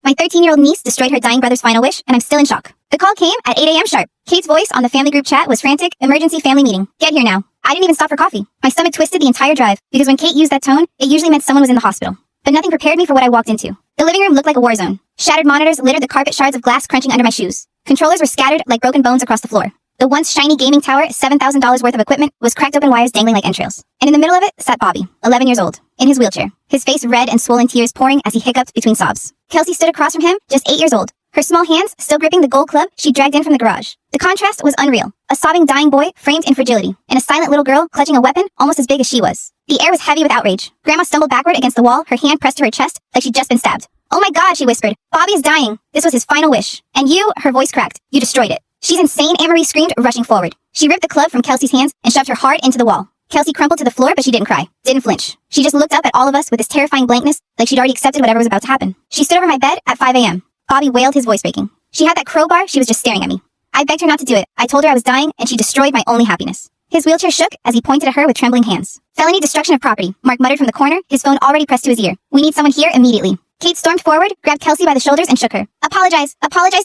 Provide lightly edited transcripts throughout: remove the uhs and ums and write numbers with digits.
My 13-year-old niece destroyed her dying brother's final wish, and I'm still in shock. The call came at 8 a.m. sharp. Kate's voice on the family group chat was frantic. Emergency family meeting. Get here now. I didn't even stop for coffee. My stomach twisted the entire drive, because when Kate used that tone, it usually meant someone was in the hospital. But nothing prepared me for what I walked into. The living room looked like a war zone. Shattered monitors littered the carpet, shards of glass crunching under my shoes. Controllers were scattered like broken bones across the floor. The once shiny gaming tower, $7,000 worth of equipment, was cracked open wires dangling like entrails. And in the middle of it sat Bobby, 11 years old, in his wheelchair, his face red and swollen, tears pouring as he hiccuped between sobs. Kelsey stood across from him, just 8 years old, her small hands still gripping the gold club she dragged in from the garage. The contrast was unreal. A sobbing, dying boy framed in fragility, and a silent little girl clutching a weapon almost as big as she was. The air was heavy with outrage. Grandma stumbled backward against the wall, her hand pressed to her chest like she'd just been stabbed. "Oh my God," she whispered. "Bobby is dying. This was his final wish. And you," her voice cracked, "you destroyed it." "She's insane," Aunt Marie screamed, rushing forward. She ripped the club from Kelsey's hands and shoved her hard into the wall. Kelsey crumpled to the floor, but she didn't cry, didn't flinch. She just looked up at all of us with this terrifying blankness, like she'd already accepted whatever was about to happen. She stood over my bed at 5 a.m. Bobby wailed, his voice breaking. She had that crowbar, she was just staring at me. I begged her not to do it. I told her I was dying, and she destroyed my only happiness. His wheelchair shook as he pointed at her with trembling hands. "Felony destruction of property," Mark muttered from the corner, his phone already pressed to his ear. "We need someone here immediately." Kate stormed forward, grabbed Kelsey by the shoulders, and shook her. Apologize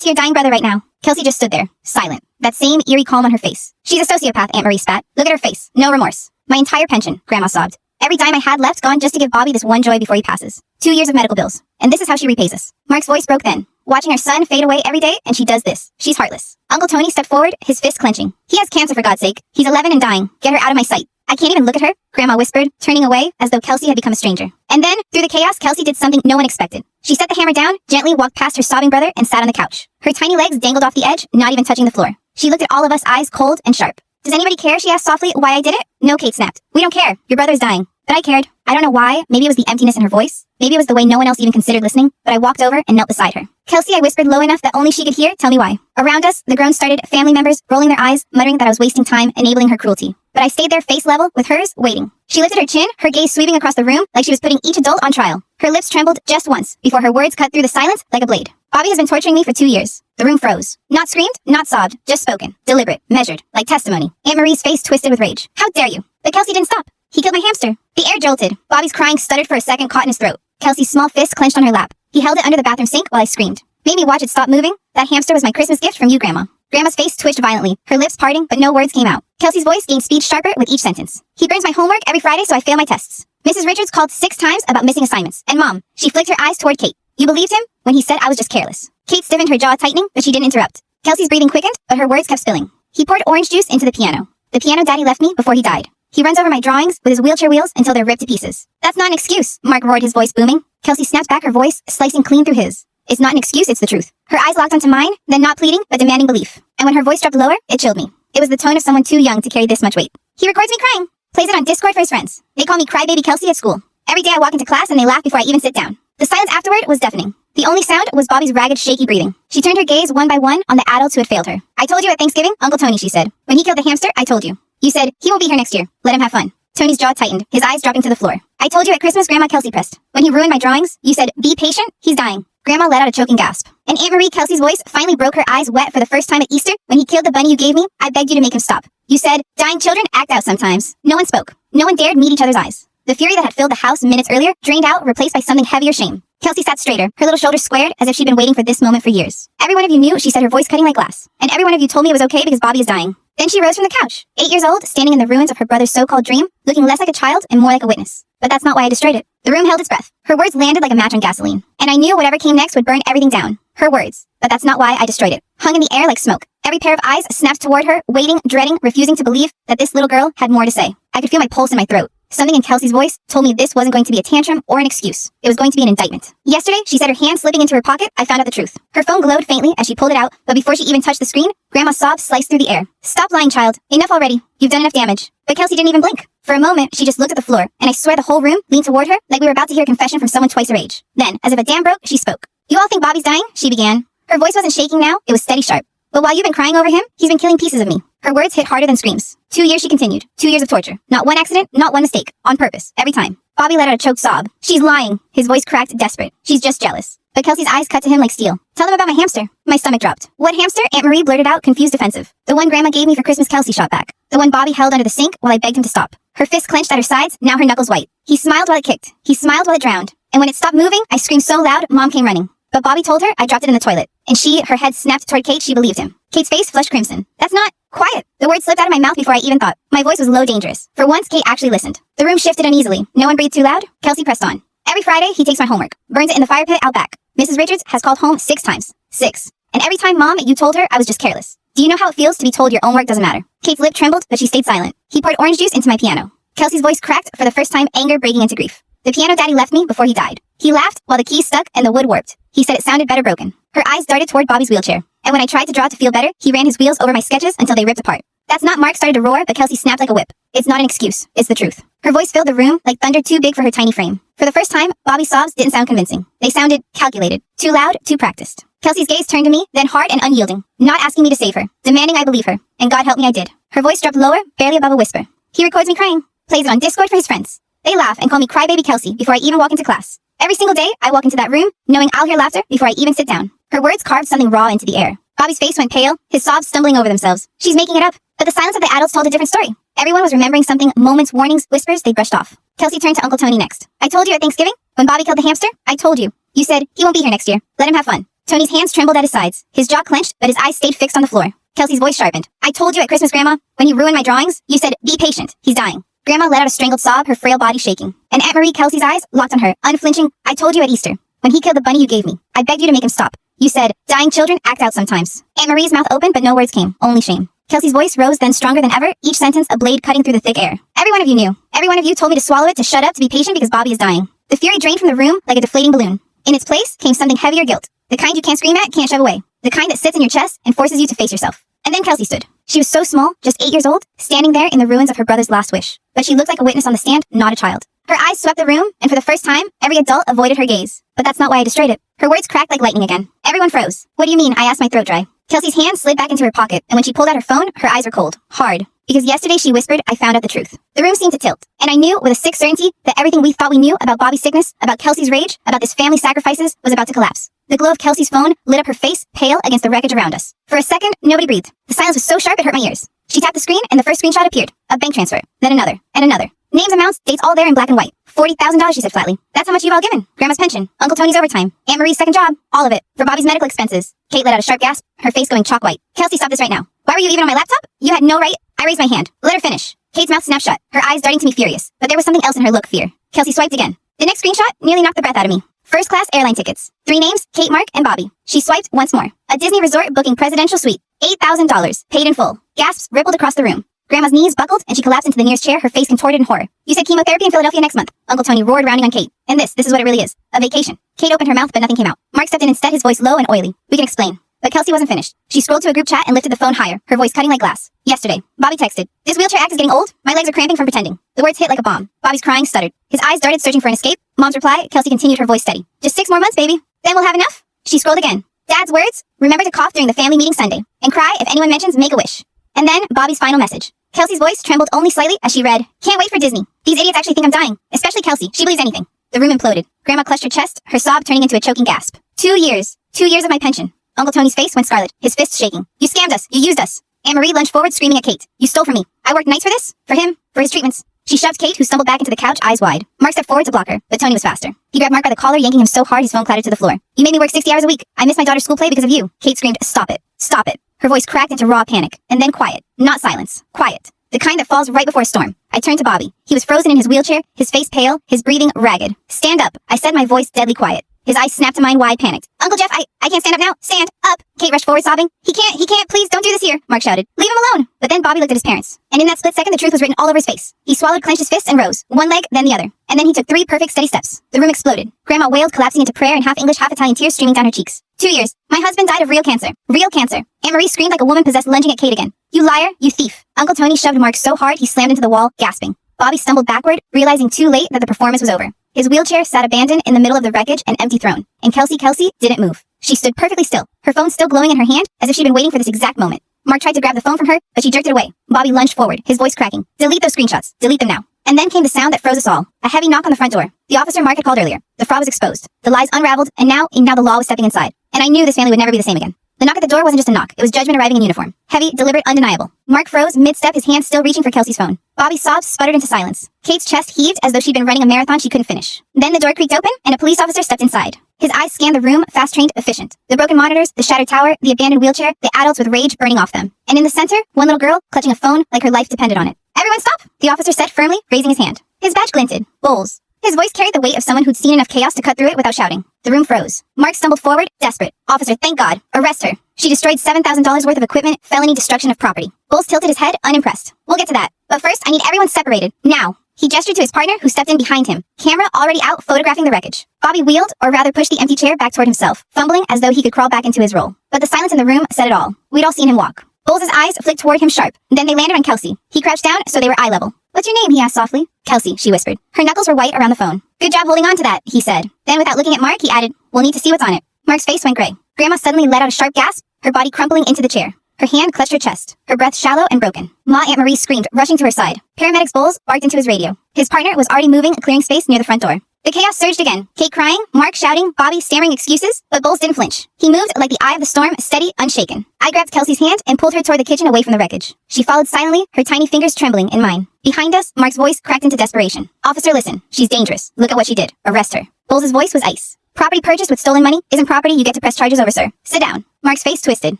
to your dying brother right now." Kelsey just stood there, silent, that same eerie calm on her face. "She's a sociopath," Aunt Marie spat. "Look at her face, no remorse." "My entire pension," Grandma sobbed. "Every dime I had left gone just to give Bobby this one joy before he passes. 2 years of medical bills. And this is how she repays us." Mark's voice broke then. "Watching her son fade away every day, and she does this. She's heartless." Uncle Tony stepped forward, his fist clenching. "He has cancer, for God's sake. He's 11 and dying. Get her out of my sight." "I can't even look at her," Grandma whispered, turning away as though Kelsey had become a stranger. And then, through the chaos, Kelsey did something no one expected. She set the hammer down, gently walked past her sobbing brother, and sat on the couch. Her tiny legs dangled off the edge, not even touching the floor. She looked at all of us, eyes cold and sharp. "Does anybody care," she asked softly, "why I did it?" "No," Kate snapped. "We don't care. Your brother's dying." But I cared. I don't know why. Maybe it was the emptiness in her voice. Maybe it was the way no one else even considered listening, but I walked over and knelt beside her. "Kelsey," I whispered low enough that only she could hear, "tell me why." Around us, the groans started, family members rolling their eyes, muttering that I was wasting time, enabling her cruelty. But I stayed there face level with hers, waiting. She lifted her chin, her gaze sweeping across the room like she was putting each adult on trial. Her lips trembled just once, before her words cut through the silence like a blade. "Bobby has been torturing me for 2 years." The room froze. Not screamed, not sobbed, just spoken. Deliberate, measured, like testimony. Aunt Marie's face twisted with rage. "How dare you?" But Kelsey didn't stop. "He killed my hamster." The air jolted. Bobby's crying stuttered for a second, caught in his throat. Kelsey's small fist clenched on her lap. He held it under the bathroom sink while I screamed. "Made me watch it stop moving? That hamster was my Christmas gift from you, Grandma." Grandma's face twitched violently, her lips parting, but no words came out. Kelsey's voice gained speed sharper with each sentence. "He burns my homework every Friday so I fail my tests." Mrs. Richards called 6 times about missing assignments. And Mom, she flicked her eyes toward Kate. "You believed him when he said I was just careless." Kate stiffened, her jaw tightening, but she didn't interrupt. Kelsey's breathing quickened, but her words kept spilling. "He poured orange juice into the piano. The piano Daddy left me before he died. He runs over my drawings with his wheelchair wheels until they're ripped to pieces." "That's not an excuse," Mark roared, his voice booming. Kelsey snapped back, her voice slicing clean through his. "It's not an excuse, it's the truth." Her eyes locked onto mine, then not pleading, but demanding belief. And when her voice dropped lower, it chilled me. It was the tone of someone too young to carry this much weight. "He records me crying. Plays it on Discord for his friends. They call me Crybaby Kelsey at school. Every day I walk into class and they laugh before I even sit down." The silence afterward was deafening. The only sound was Bobby's ragged, shaky breathing. She turned her gaze one by one on the adults who had failed her. "I told you at Thanksgiving, Uncle Tony," she said. "When he killed the hamster, I told you. You said, he won't be here next year. Let him have fun." Tony's jaw tightened, his eyes dropping to the floor. "I told you at Christmas, Grandma," Kelsey pressed. "When he ruined my drawings, you said, be patient, he's dying." Grandma let out a choking gasp. And Aunt Marie, Kelsey's voice, finally broke, her eyes wet for the first time at Easter. "When he killed the bunny you gave me, I begged you to make him stop. You said, dying children act out sometimes." No one spoke. No one dared meet each other's eyes. The fury that had filled the house minutes earlier drained out, replaced by something heavier, shame. Kelsey sat straighter, her little shoulders squared as if she'd been waiting for this moment for years. "Every one of you knew," she said, her voice cutting like glass. "And every one of you told me it was okay because Bobby is dying." Then she rose from the couch, 8 years old, standing in the ruins of her brother's so-called dream, looking less like a child and more like a witness. But that's not why I destroyed it. The room held its breath. Her words landed like a match on gasoline. And I knew whatever came next would burn everything down. Her words. But that's not why I destroyed it. Hung in the air like smoke. Every pair of eyes snapped toward her, waiting, dreading, refusing to believe that this little girl had more to say. I could feel my pulse in my throat. Something in Kelsey's voice told me this wasn't going to be a tantrum or an excuse. It was going to be an indictment. Yesterday, she said, her hand slipping into her pocket, I found out the truth. Her phone glowed faintly as she pulled it out, but before she even touched the screen, Grandma's sobs sliced through the air. "Stop lying, child. Enough already. You've done enough damage." But Kelsey didn't even blink. For a moment, she just looked at the floor, and I swear the whole room leaned toward her like we were about to hear a confession from someone twice her age. Then, as if a dam broke, she spoke. "You all think Bobby's dying?" she began. Her voice wasn't shaking now, it was steady sharp. "But while you've been crying over him, he's been killing pieces of me." Her words hit harder than screams. 2 years, she continued. 2 years of torture. Not one accident, not one mistake. On purpose. Every time. Bobby let out a choked sob. "She's lying." His voice cracked, desperate. "She's just jealous." But Kelsey's eyes cut to him like steel. "Tell them about my hamster." My stomach dropped. "What hamster?" Aunt Marie blurted out, confused, defensive. "The one Grandma gave me for Christmas," Kelsey shot back. "The one Bobby held under the sink while I begged him to stop." Her fist clenched at her sides, now her knuckles white. He smiled while it kicked. He smiled while it drowned. And when it stopped moving, I screamed so loud, Mom came running. But Bobby told her I dropped it in the toilet. And her head snapped toward Kate, she believed him. Kate's face flushed crimson. That's not quiet. The words slipped out of my mouth before I even thought. My voice was low, dangerous. For once, Kate actually listened. The room shifted uneasily. No one breathed too loud. Kelsey pressed on. Every Friday, he takes my homework, burns it in the fire pit out back. Mrs. Richards has called home 6 times. 6. And every time, Mom, you told her I was just careless. Do you know how it feels to be told your own work doesn't matter? Kate's lip trembled, but she stayed silent. He poured orange juice into my piano. Kelsey's voice cracked for the first time, anger breaking into grief. The piano daddy left me before he died. He laughed while the keys stuck and the wood warped. He said it sounded better broken. Her eyes darted toward Bobby's wheelchair. And when I tried to draw to feel better, he ran his wheels over my sketches until they ripped apart. That's not Mark started to roar, but Kelsey snapped like a whip. It's not an excuse. It's the truth. Her voice filled the room like thunder too big for her tiny frame. For the first time, Bobby's sobs didn't sound convincing. They sounded calculated. Too loud, too practiced. Kelsey's gaze turned to me, then hard and unyielding. Not asking me to save her. Demanding I believe her. And God help me I did. Her voice dropped lower, barely above a whisper. He records me crying. Plays it on Discord for his friends. They laugh and call me Crybaby Kelsey before I even walk into class. Every single day, I walk into that room, knowing I'll hear laughter before I even sit down. Her words carved something raw into the air. Bobby's face went pale, his sobs stumbling over themselves. She's making it up. But the silence of the adults told a different story. Everyone was remembering something, moments, warnings, whispers they brushed off. Kelsey turned to Uncle Tony next. I told you at Thanksgiving, when Bobby killed the hamster, I told you. You said, he won't be here next year. Let him have fun. Tony's hands trembled at his sides. His jaw clenched, but his eyes stayed fixed on the floor. Kelsey's voice sharpened. I told you at Christmas, Grandma. When you ruined my drawings, you said, be patient. He's dying. Grandma let out a strangled sob, her frail body shaking. And Aunt Marie, Kelsey's eyes, locked on her, unflinching. I told you at Easter. When he killed the bunny you gave me, I begged you to make him stop. You said, dying children act out sometimes. Aunt Marie's mouth opened, but no words came. Only shame. Kelsey's voice rose then stronger than ever, each sentence a blade cutting through the thick air. Every one of you knew. Every one of you told me to swallow it, to shut up, to be patient because Bobby is dying. The fury drained from the room like a deflating balloon. In its place came something heavier guilt. The kind you can't scream at, can't shove away. The kind that sits in your chest and forces you to face yourself. And then Kelsey stood. She was so small, just 8 years old, standing there in the ruins of her brother's last wish. But she looked like a witness on the stand, not a child. Her eyes swept the room, and for the first time, every adult avoided her gaze. But that's not why I destroyed it. Her words cracked like lightning again. Everyone froze. What do you mean? I asked, my throat dry. Kelsey's hand slid back into her pocket, and when she pulled out her phone, her eyes were cold. Hard. Because yesterday she whispered, I found out the truth. The room seemed to tilt. And I knew with a sick certainty that everything we thought we knew about Bobby's sickness, about Kelsey's rage, about this family's sacrifices, was about to collapse. The glow of Kelsey's phone lit up her face, pale against the wreckage around us. For a second, nobody breathed. The silence was so sharp it hurt my ears. She tapped the screen, and the first screenshot appeared. A bank transfer. Then another. And another. Names, amounts, dates all there in black and white. $40,000, she said flatly. That's how much you've all given. Grandma's pension, Uncle Tony's overtime, Aunt Marie's second job, all of it. For Bobby's medical expenses. Kate let out a sharp gasp, her face going chalk white. Kelsey, stop this right now. Why were you even on my laptop? You had no right. I raised my hand. Let her finish. Kate's mouth snapped shut, her eyes darting to me furious. But there was something else in her look, fear. Kelsey swiped again. The next screenshot nearly knocked the breath out of me. First class airline tickets. 3 names, Kate, Mark, and Bobby. She swiped once more. A Disney resort booking presidential suite. $8,000. Paid in full. Gasps rippled across the room. Grandma's knees buckled, and she collapsed into the nearest chair, her face contorted in horror. You said chemotherapy in Philadelphia next month. Uncle Tony roared, rounding on Kate. And this is what it really is. A vacation. Kate opened her mouth, but nothing came out. Mark stepped in instead, his voice low and oily. We can explain. But Kelsey wasn't finished. She scrolled to a group chat and lifted the phone higher, her voice cutting like glass. Yesterday, Bobby texted. This wheelchair act is getting old. My legs are cramping from pretending. The words hit like a bomb. Bobby's crying stuttered. His eyes darted, searching for an escape. Mom's reply, Kelsey continued, her voice steady. Just 6 more months, baby. Then we'll have enough? She scrolled again. Dad's words, remember to cough during the family meeting Sunday. And cry if anyone mentions Make-A-Wish. And then Bobby's final message. Kelsey's voice trembled only slightly as she read, Can't wait for Disney. These idiots actually think I'm dying. Especially Kelsey. She believes anything. The room imploded. Grandma clutched her chest, her sob turning into a choking gasp. 2 years. 2 years of my pension. Uncle Tony's face went scarlet, his fists shaking. You scammed us. You used us. Aunt Marie lunged forward, screaming at Kate. You stole from me. I worked nights for this? For him? For his treatments? She shoved Kate, who stumbled back into the couch, eyes wide. Mark stepped forward to block her, but Tony was faster. He grabbed Mark by the collar, yanking him so hard his phone clattered to the floor. You made me work 60 hours a week. I missed my daughter's school play because of you. Kate screamed, Stop it. Stop it. Her voice cracked into raw panic. And then quiet. Not silence. Quiet. The kind that falls right before a storm. I turned to Bobby. He was frozen in his wheelchair, his face pale, his breathing ragged. Stand up. I said, my voice deadly quiet. His eyes snapped to mine, wide, panicked. Uncle Jeff, I can't stand up now. Stand up. Kate rushed forward, sobbing. He can't, please don't do this here, Mark shouted. Leave him alone. But then Bobby looked at his parents. And in that split second, the truth was written all over his face. He swallowed, clenched his fists, and rose. One leg, then the other. And then he took 3 perfect, steady steps. The room exploded. Grandma wailed, collapsing into prayer, and half English, half Italian tears streaming down her cheeks. 2 years. My husband died of real cancer. Real cancer. Aunt Marie screamed like a woman possessed, lunging at Kate again. You liar, you thief. Uncle Tony shoved Mark so hard he slammed into the wall, gasping. Bobby stumbled backward, realizing too late that the performance was over. His wheelchair sat abandoned in the middle of the wreckage, an empty throne. And Kelsey didn't move. She stood perfectly still, her phone still glowing in her hand, as if she'd been waiting for this exact moment. Mark tried to grab the phone from her, but she jerked it away. Bobby lunged forward, his voice cracking. Delete those screenshots. Delete them now. And then came the sound that froze us all. A heavy knock on the front door. The officer Mark had called earlier. The fraud was exposed. The lies unraveled, and now the law was stepping inside. And I knew this family would never be the same again. The knock at the door wasn't just a knock. It was judgment arriving in uniform. Heavy, deliberate, undeniable. Mark froze mid-step, his hand still reaching for Kelsey's phone. Bobby's sobs sputtered into silence. Kate's chest heaved as though she'd been running a marathon she couldn't finish. Then the door creaked open, and a police officer stepped inside. His eyes scanned the room, fast-trained, efficient. The broken monitors, the shattered tower, the abandoned wheelchair, the adults with rage burning off them. And in the center, one little girl, clutching a phone like her life depended on it. "Everyone stop!" the officer said firmly, raising his hand. His badge glinted. Bowles. His voice carried the weight of someone who'd seen enough chaos to cut through it without shouting. The room froze. Mark stumbled forward, desperate. "Officer, thank God. Arrest her. She destroyed $7,000 worth of equipment, felony destruction of property." Bowles tilted his head, unimpressed. "We'll get to that. But first, I need everyone separated. Now." He gestured to his partner, who stepped in behind him, camera already out photographing the wreckage. Bobby wheeled, or rather pushed the empty chair back toward himself, fumbling as though he could crawl back into his role. But the silence in the room said it all. We'd all seen him walk. Bowles' eyes flicked toward him sharp. Then they landed on Kelsey. He crouched down so they were eye level. "What's your name?" he asked softly. "Kelsey," she whispered. Her knuckles were white around the phone. "Good job holding on to that," he said. Then without looking at Mark, he added, "We'll need to see what's on it." Mark's face went gray. Grandma suddenly let out a sharp gasp, her body crumpling into the chair. Her hand clutched her chest, her breath shallow and broken. Ma Aunt Marie screamed, rushing to her side. Paramedics Bowles barked into his radio. His partner was already moving, clearing space near the front door. The chaos surged again. Kate crying, Mark shouting, Bobby stammering excuses, but Bowles didn't flinch. He moved like the eye of the storm, steady, unshaken. I grabbed Kelsey's hand and pulled her toward the kitchen away from the wreckage. She followed silently, her tiny fingers trembling in mine. Behind us, Mark's voice cracked into desperation. "Officer, listen. She's dangerous. Look at what she did. Arrest her." Bowles' voice was ice. "Property purchased with stolen money isn't property you get to press charges over, sir. Sit down." Mark's face twisted.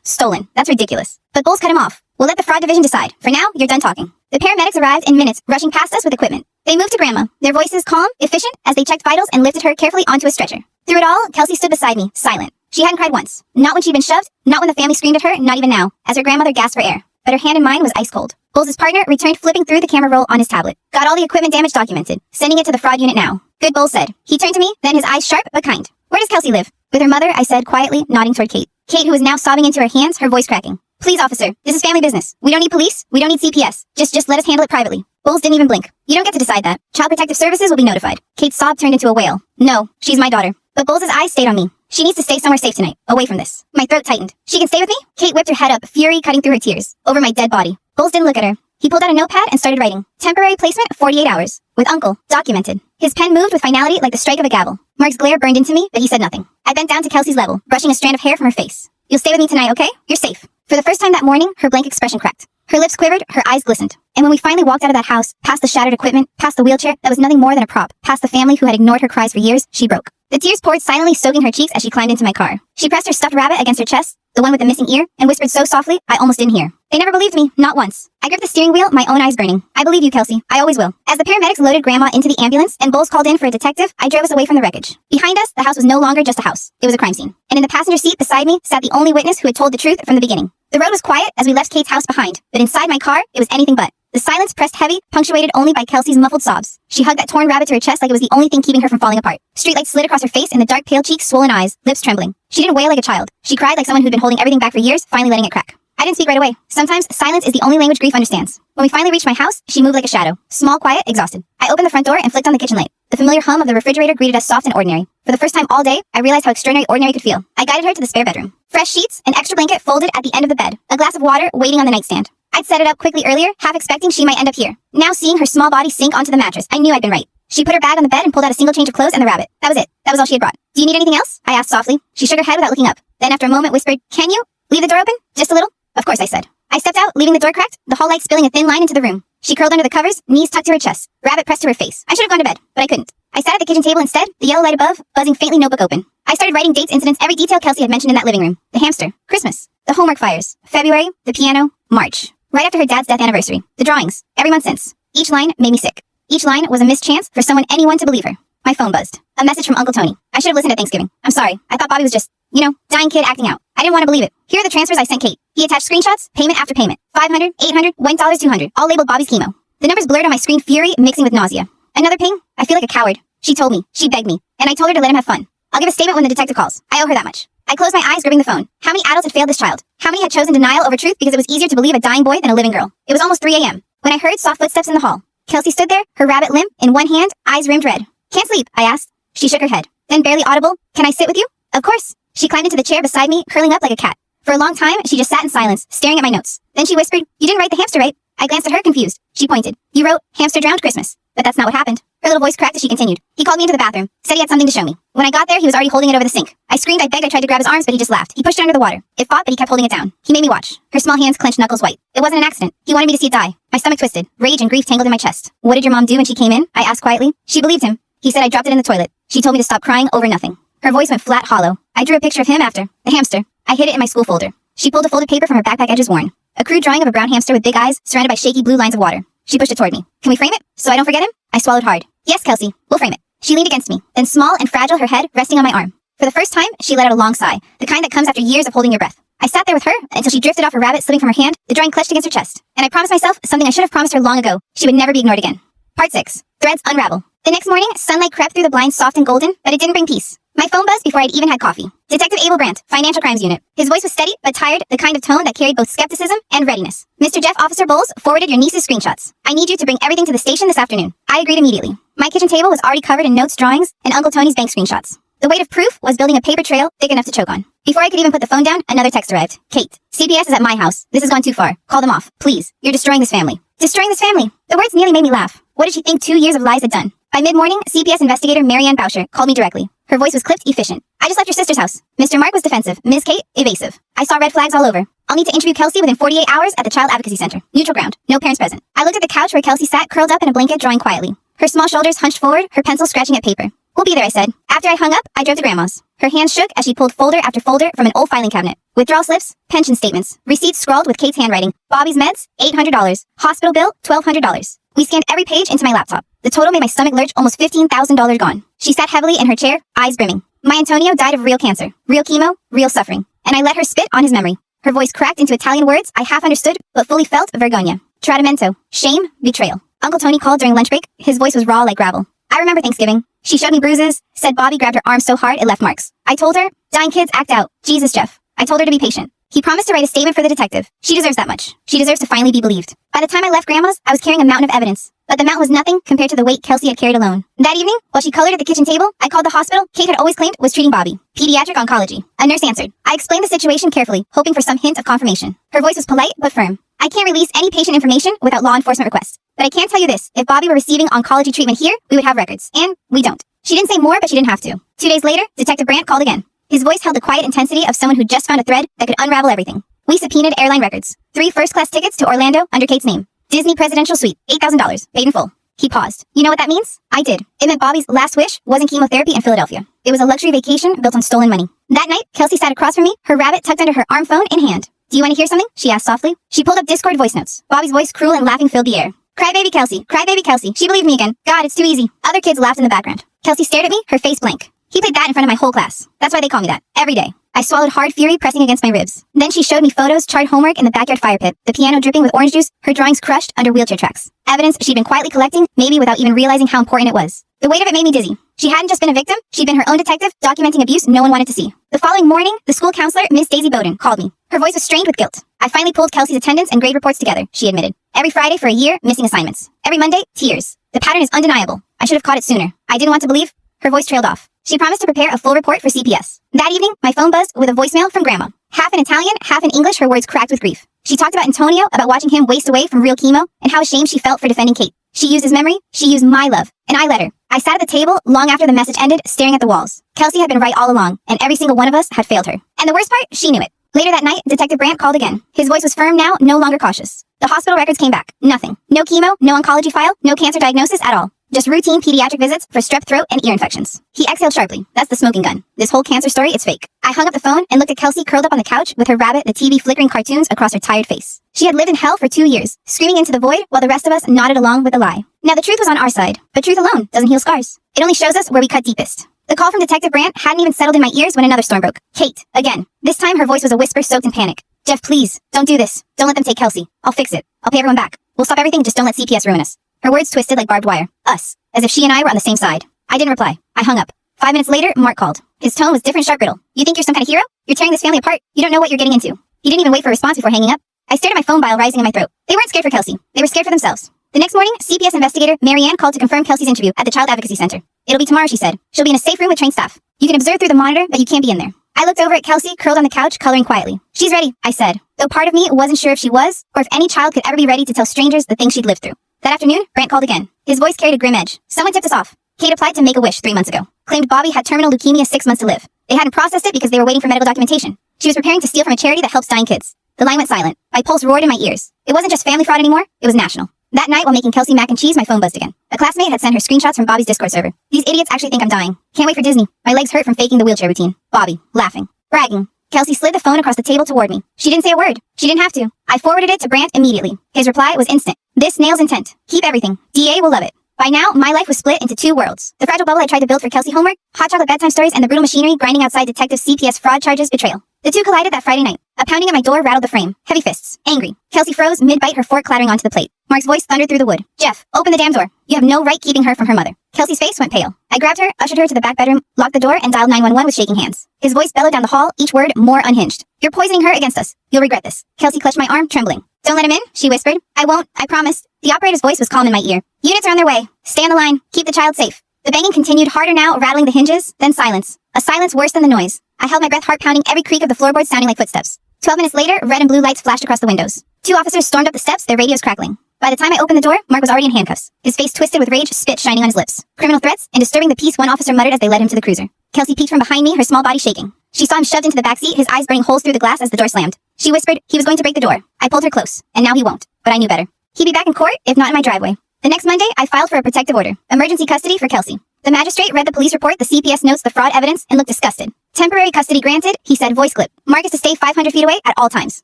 "Stolen. That's ridiculous." But Bowles cut him off. "We'll let the fraud division decide. For now, you're done talking." The paramedics arrived in minutes, rushing past us with equipment. They moved to Grandma, their voices calm, efficient, as they checked vitals and lifted her carefully onto a stretcher. Through it all, Kelsey stood beside me, silent. She hadn't cried once. Not when she'd been shoved, not when the family screamed at her, not even now, as her grandmother gasped for air. But her hand in mine was ice cold. Bowles' partner returned flipping through the camera roll on his tablet. "Got all the equipment damage documented. Sending it to the fraud unit now." "Good," Bowles said. He turned to me, then his eyes sharp but kind. "Where does Kelsey live?" "With her mother," I said quietly, nodding toward Kate. Kate, who was now sobbing into her hands, her voice cracking. "Please, officer, this is family business. We don't need police. We don't need CPS. Just let us handle it privately." Bowles didn't even blink. "You don't get to decide that. Child Protective Services will be notified." Kate's sob turned into a wail. "No, she's my daughter." But Bowles' eyes stayed on me. "She needs to stay somewhere safe tonight, away from this." My throat tightened. "She can stay with me?" Kate whipped her head up, fury cutting through her tears. Over my dead body. Bowles didn't look at her. He pulled out a notepad and started writing. "Temporary placement, 48 hours. With Uncle. Documented." His pen moved with finality like the strike of a gavel. Mark's glare burned into me, but he said nothing. I bent down to Kelsey's level, brushing a strand of hair from her face. "You'll stay with me tonight, okay? You're safe." For the first time that morning, her blank expression cracked. Her lips quivered, her eyes glistened. And when we finally walked out of that house, past the shattered equipment, past the wheelchair that was nothing more than a prop, past the family who had ignored her cries for years, she broke. The tears poured silently, soaking her cheeks as she climbed into my car. She pressed her stuffed rabbit against her chest, the one with the missing ear, and whispered so softly, I almost didn't hear. They never believed me, not once. I gripped the steering wheel, my own eyes burning. "I believe you, Kelsey. I always will." As the paramedics loaded Grandma into the ambulance and Bowles called in for a detective, I drove us away from the wreckage. Behind us, the house was no longer just a house. It was a crime scene. And in the passenger seat beside me sat the only witness who had told the truth from the beginning. The road was quiet as we left Kate's house behind, but inside my car, it was anything but. The silence pressed heavy, punctuated only by Kelsey's muffled sobs. She hugged that torn rabbit to her chest like it was the only thing keeping her from falling apart. Streetlights slid across her face and the dark pale cheeks, swollen eyes, lips trembling. She didn't wail like a child. She cried like someone who'd been holding everything back for years, finally letting it crack. I didn't speak right away. Sometimes silence is the only language grief understands. When we finally reached my house, she moved like a shadow. Small, quiet, exhausted. I opened the front door and flicked on the kitchen light. The familiar hum of the refrigerator greeted us soft and ordinary. For the first time all day, I realized how extraordinary ordinary could feel. I guided her to the spare bedroom. Fresh sheets, an extra blanket folded at the end of the bed, a glass of water waiting on the nightstand. I'd set it up quickly earlier, half expecting she might end up here. Now seeing her small body sink onto the mattress, I knew I'd been right. She put her bag on the bed and pulled out a single change of clothes and the rabbit. That was it. That was all she had brought. "Do you need anything else?" I asked softly. She shook her head without looking up. Then after a moment whispered, "Can you leave the door open? Just a little?" "Of course," I said. I stepped out, leaving the door cracked, the hall light spilling a thin line into the room. She curled under the covers, knees tucked to her chest. Rabbit pressed to her face. I should have gone to bed, but I couldn't. I sat at the kitchen table instead, the yellow light above, buzzing faintly, notebook open. I started writing dates, incidents, every detail Kelsey had mentioned in that living room. The hamster, Christmas, the homework fires, February, the piano, March. Right after her dad's death anniversary. The drawings, every month since. Each line made me sick. Each line was a missed chance for anyone to believe her. My phone buzzed. A message from Uncle Tony. I should have listened at Thanksgiving. I'm sorry. I thought Bobby was just, dying kid acting out. I didn't want to believe it. Here are the transfers I sent Kate. He attached screenshots, payment after payment. $500, $800, $1, $200, all labeled Bobby's chemo. The numbers blurred on my screen, fury mixing with nausea. Another ping? I feel like a coward. She told me. She begged me. And I told her to let him have fun. I'll give a statement when the detective calls. I owe her that much. I closed my eyes, gripping the phone. How many adults had failed this child? How many had chosen denial over truth because it was easier to believe a dying boy than a living girl? It was almost 3 a.m. when I heard soft footsteps in the hall. Kelsey stood there, her rabbit limp, in one hand, eyes rimmed red. "Can't sleep?" I asked. She shook her head. Then barely audible, "Can I sit with you?" "Of course." She climbed into the chair beside me, curling up like a cat. For a long time, she just sat in silence, staring at my notes. Then she whispered, "You didn't write the hamster, right?" I glanced at her, confused. She pointed. "You wrote, hamster drowned Christmas." But that's not what happened. Her little voice cracked as she continued. "He called me into the bathroom, said he had something to show me. When I got there, he was already holding it over the sink. I screamed, I begged, I tried to grab his arms, but he just laughed. He pushed it under the water. It fought, but he kept holding it down. He made me watch." Her small hands clenched, knuckles white. "It wasn't an accident. He wanted me to see it die." My stomach twisted. Rage and grief tangled in my chest. "What did your mom do when she came in?" I asked quietly. "She believed him. He said I dropped it in the toilet. She told me to stop crying over nothing." Her voice went flat hollow. I drew a picture of him after. The hamster. I hid it in my school folder. She pulled a folded paper from her backpack edges worn. A crude drawing of a brown hamster with big eyes surrounded by shaky blue lines of water. She pushed it toward me. Can we frame it so I don't forget him? I swallowed hard. Yes, Kelsey, we'll frame it. She leaned against me, then small and fragile, her head resting on my arm. For the first time, she let out a long sigh, the kind that comes after years of holding your breath. I sat there with her until she drifted off her rabbit slipping from her hand, the drawing clutched against her chest. And I promised myself something I should have promised her long ago. She would never be ignored again. Part 6. Threads unravel. The next morning, sunlight crept through the blinds soft and golden, but it didn't bring peace. My phone buzzed before I'd even had coffee. Detective Abel Brandt, Financial Crimes Unit. His voice was steady, but tired, the kind of tone that carried both skepticism and readiness. Mr. Jeff Officer Bowles forwarded your niece's screenshots. I need you to bring everything to the station this afternoon. I agreed immediately. My kitchen table was already covered in notes, drawings, and Uncle Tony's bank screenshots. The weight of proof was building a paper trail thick enough to choke on. Before I could even put the phone down, another text arrived. Kate, CPS is at my house. This has gone too far. Call them off. Please. You're destroying this family. Destroying this family. The words nearly made me laugh. What did she think 2 years of lies had done? By mid-morning, CPS investigator Marianne Boucher called me directly. Her voice was clipped, efficient. I just left your sister's house. Mr. Mark was defensive. Ms. Kate, evasive. I saw red flags all over. I'll need to interview Kelsey within 48 hours at the Child Advocacy Center. Neutral ground. No parents present. I looked at the couch where Kelsey sat curled up in a blanket drawing quietly. Her small shoulders hunched forward, her pencil scratching at paper. We'll be there, I said. After I hung up, I drove to Grandma's. Her hands shook as she pulled folder after folder from an old filing cabinet. Withdrawal slips, pension statements, receipts scrawled with Kate's handwriting. Bobby's meds, $800. Hospital bill, $1,200. We scanned every page into my laptop. The total made my stomach lurch, almost $15,000 gone. She sat heavily in her chair, eyes brimming. My Antonio died of real cancer, real chemo, real suffering. And I let her spit on his memory. Her voice cracked into Italian words I half understood, but fully felt vergogna. Tradimento, shame, betrayal. Uncle Tony called during lunch break. His voice was raw like gravel. I remember Thanksgiving. She showed me bruises, said Bobby grabbed her arm so hard it left marks. I told her, dying kids act out. Jesus, Jeff. I told her to be patient. He promised to write a statement for the detective. She deserves that much. She deserves to finally be believed. By the time I left Grandma's, I was carrying a mountain of evidence. But the mountain was nothing compared to the weight Kelsey had carried alone. That evening, while she colored at the kitchen table, I called the hospital Kate had always claimed was treating Bobby. Pediatric oncology. A nurse answered. I explained the situation carefully, hoping for some hint of confirmation. Her voice was polite but firm. I can't release any patient information without law enforcement request. But I can tell you this, if Bobby were receiving oncology treatment here, we would have records. And we don't. She didn't say more, but she didn't have to. 2 days later, Detective Brandt called again. His voice held the quiet intensity of someone who just found a thread that could unravel everything. We subpoenaed airline records. 3 first-class tickets to Orlando under Kate's name. Disney Presidential Suite, $8,000, paid in full. He paused. You know what that means? I did. It meant Bobby's last wish wasn't chemotherapy in Philadelphia. It was a luxury vacation built on stolen money. That night, Kelsey sat across from me, her rabbit tucked under her arm phone in hand. Do you want to hear something? She asked softly. She pulled up Discord voice notes. Bobby's voice, cruel and laughing, filled the air. Crybaby Kelsey, crybaby Kelsey. She believed me again. God, it's too easy. Other kids laughed in the background. Kelsey stared at me, her face blank. He played that in front of my whole class. That's why they call me that. Every day. I swallowed hard fury pressing against my ribs. Then she showed me photos, charred homework in the backyard fire pit, the piano dripping with orange juice, her drawings crushed under wheelchair tracks. Evidence she'd been quietly collecting, maybe without even realizing how important it was. The weight of it made me dizzy. She hadn't just been a victim, she'd been her own detective, documenting abuse no one wanted to see. The following morning, the school counselor, Miss Daisy Bowden, called me. Her voice was strained with guilt. I finally pulled Kelsey's attendance and grade reports together, she admitted. Every Friday for a year, missing assignments. Every Monday, tears. The pattern is undeniable. I should have caught it sooner. I didn't want to believe. Her voice trailed off. She promised to prepare a full report for CPS. That evening, my phone buzzed with a voicemail from Grandma. Half in Italian, half in English, her words cracked with grief. She talked about Antonio, about watching him waste away from real chemo, and how ashamed she felt for defending Kate. She used his memory, she used my love, and I let her. I sat at the table long after the message ended, staring at the walls. Kelsey had been right all along, and every single one of us had failed her. And the worst part, she knew it. Later that night, Detective Brandt called again. His voice was firm now, no longer cautious. The hospital records came back. Nothing. No chemo, no oncology file, no cancer diagnosis at all. Just routine pediatric visits for strep throat and ear infections. He exhaled sharply. That's the smoking gun. This whole cancer story, it's fake. I hung up the phone and looked at Kelsey curled up on the couch with her rabbit, the TV flickering cartoons across her tired face. She had lived in hell for 2 years, screaming into the void while the rest of us nodded along with the lie. Now the truth was on our side, but truth alone doesn't heal scars. It only shows us where we cut deepest. The call from Detective Brandt hadn't even settled in my ears when another storm broke. Kate, again. This time her voice was a whisper soaked in panic. Jeff, please, don't do this. Don't let them take Kelsey. I'll fix it. I'll pay everyone back. We'll stop everything, just don't let CPS ruin us. Her words twisted like barbed wire. Us. As if she and I were on the same side. I didn't reply. I hung up. 5 minutes later, Mark called. His tone was different, sharp, brittle. You think you're some kind of hero? You're tearing this family apart. You don't know what you're getting into. He didn't even wait for a response before hanging up. I stared at my phone bile rising in my throat. They weren't scared for Kelsey. They were scared for themselves. The next morning, CPS investigator Marianne called to confirm Kelsey's interview at the Child Advocacy Center. It'll be tomorrow, she said. She'll be in a safe room with trained staff. You can observe through the monitor, but you can't be in there. I looked over at Kelsey, curled on the couch, coloring quietly. She's ready, I said, though part of me wasn't sure if she was, or if any child could ever be ready to tell strangers the things she'd lived through. That afternoon, Brandt called again. His voice carried a grim edge. Someone tipped us off. Kate applied to Make-A-Wish 3 months ago. Claimed Bobby had terminal leukemia 6 months to live. They hadn't processed it because they were waiting for medical documentation. She was preparing to steal from a charity that helps dying kids. The line went silent. My pulse roared in my ears. It wasn't just family fraud anymore, it was national. That night, while making Kelsey mac and cheese, my phone buzzed again. A classmate had sent her screenshots from Bobby's Discord server. These idiots actually think I'm dying. Can't wait for Disney. My legs hurt from faking the wheelchair routine. Bobby, laughing. Bragging. Kelsey slid the phone across the table toward me. She didn't say a word. She didn't have to. I forwarded it to Brant immediately. His reply was instant. This nails intent. Keep everything. DA will love it. By now, my life was split into two worlds. The fragile bubble I tried to build for Kelsey homework, hot chocolate bedtime stories, and the brutal machinery grinding outside Detective CPS fraud charges betrayal. The two collided that Friday night. A pounding at my door rattled the frame. Heavy fists. Angry. Kelsey froze mid-bite, her fork clattering onto the plate. Mark's voice thundered through the wood. Jeff, open the damn door. You have no right keeping her from her mother. Kelsey's face went pale. I grabbed her, ushered her to the back bedroom, locked the door, and dialed 911 with shaking hands. His voice bellowed down the hall, each word more unhinged. You're poisoning her against us. You'll regret this. Kelsey clutched my arm, trembling. Don't let him in, she whispered. I won't, I promised. The operator's voice was calm in my ear. Units are on their way. Stay on the line. Keep the child safe. The banging continued, harder now, rattling the hinges, then silence. A silence worse than the noise. I held my breath, heart pounding, every creak of the floorboards sounding like footsteps. 12 minutes later, red and blue lights flashed across the windows. Two officers stormed up the steps, their radios crackling. By the time I opened the door, Mark was already in handcuffs. His face twisted with rage, spit shining on his lips. Criminal threats and disturbing the peace, one officer muttered as they led him to the cruiser. Kelsey peeked from behind me, her small body shaking. She saw him shoved into the backseat, his eyes burning holes through the glass as the door slammed. She whispered he was going to break the door. I pulled her close, and now he won't. But I knew better. He'd be back in court, if not in my driveway. The next Monday, I filed for a protective order. Emergency custody for Kelsey. The magistrate read the police report, the CPS notes, the fraud evidence, and looked disgusted. Temporary custody granted, he said, voice clip. Mark is to stay 500 feet away at all times.